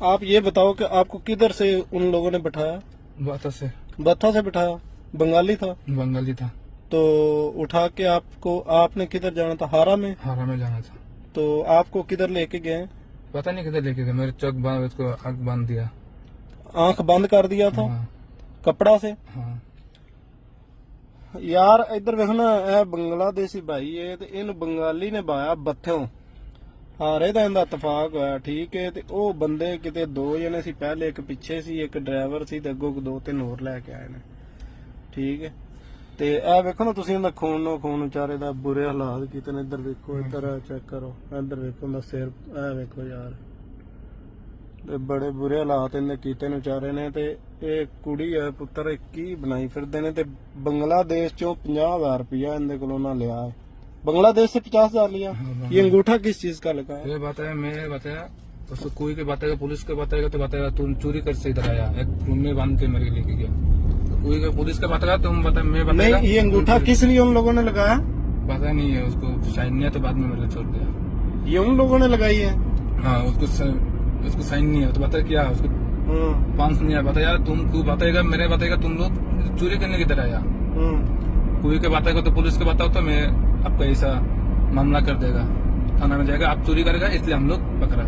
आप ये बताओ कि आपको किधर से उन लोगों ने बिठाया? बत्था से बिठाया? बंगाली था? बंगाली था। तो उठा के आपने किधर जाना था? हारा में जाना था। तो आपको किधर लेके गए? पता नहीं किधर लेके गए, मेरे चौक बांध उसको आँख बांध दिया। आंख बंद कर दिया था? हाँ। कपड़ा से? हाँ। यार इधर देखना, ए बंगलादेशी भाई है ते इन बंगाली ने बाया बत्थों हारे ਦਾ ਇਹਦਾ ਇਤਫਾਕ ਹੋਇਆ, ਠੀਕ ਹੈ। ਤੇ ਉਹ ਬੰਦੇ ਕਿਤੇ ਦੋ ਜਣੇ ਸੀ, ਪਹਿਲੇ ਇੱਕ ਪਿੱਛੇ ਸੀ, ਇੱਕ ਡਰਾਈਵਰ ਸੀ ਤੇ ਅੱਗੋਂ ਦੋ ਤਿੰਨ ਹੋਰ ਲੈ ਕੇ ਆਏ ਨੇ, ਠੀਕ ਹੈ। ਤੇ ਇਹ ਵੇਖੋ ਨਾ ਤੁਸੀਂ, ਇਹਦਾ ਖੂਨ ਵਿਚਾਰੇ ਦਾ ਬੁਰੇ ਹਾਲਾਤ ਕੀਤੇ ਨੇ। ਇੱਧਰ ਵੇਖੋ, ਇੱਧਰ ਚੈੱਕ ਕਰੋ, ਇੱਧਰ ਵੇਖੋ ਉਹਦਾ ਸਿਰ, ਇਹ ਵੇਖੋ ਯਾਰ, ਤੇ ਬੜੇ ਬੁਰੇ ਹਾਲਾਤ ਇਹਨੇ ਕੀਤੇ ਨੇ ਵਿਚਾਰੇ ਨੇ। ਤੇ ਇਹ ਕੁੜੀ ਹੈ ਪੁੱਤਰ, ਕੀ ਬਣਾਈ ਫਿਰਦੇ ਨੇ। ਤੇ ਬੰਗਲਾदेश ਚੋਂ 50,000 रुपया ਇਹਦੇ ਕੋਲੋਂ ਨਾ लिया है। बांग्लादेश से 50,000 लिया। ये अंगूठा किस चीज का लगा है? ये बताया, मैं बताया उसको, कोई के बताएगा, पुलिस के बताएगा तो बताएगा तुम चोरी कर से इधर आया, एक रूम में बांध के मेरे लेके गया। तो कोई के पुलिस का बताएगा, तुम बता, मैं बताएगा। नहीं, ये अंगूठा किस लिए उन लोगों ने लगाया पता नहीं है, उसको साइन नहीं है तो बाद में मेरे छोड़ दिया। ये उन लोगों ने लगाई है? हाँ, उसको साइन नहीं है तो बता क्या उसको 5 नहीं है, बताया तुमको बताएगा, मेरे बताएगा तुम लोग चोरी करने की तरह आया। कोई के बताएगा तो पुलिस के बताओ तो मैं आपका ऐसा मामला कर देगा, थाना में जाएगा, आप चोरी करेगा इसलिए हम लोग पकड़ा।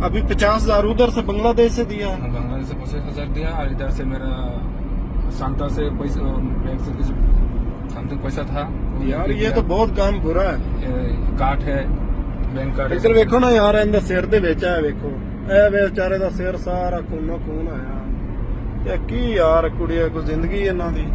अभी 50,000 उधर से बांग्लादेश से दिया? बांग्लादेश से 50,000 दिया, और इधर से मेरा शांता से पैसा, बैंक से कुछ समथिंग पैसा था। यार ये तो बहुत काम बुरा है। कार्ड है, बैंक कार्ड। इधर देखो ना यार, ਇਹਦੇ ਸਿਰ ਦੇ ਵਿੱਚ ਆ ਵੇਖੋ, ਇਹ ਵਿਚਾਰੇ ਦਾ ਸਿਰ ਸਾਰਾ ਖੂਨੋ ਖੂਨ ਆਇਆ। ਇਹ ਕੀ ਯਾਰ, ਕੁੜੀਆਂ ਕੋਈ ਜ਼ਿੰਦਗੀ ਇਹਨਾਂ ਦੀ।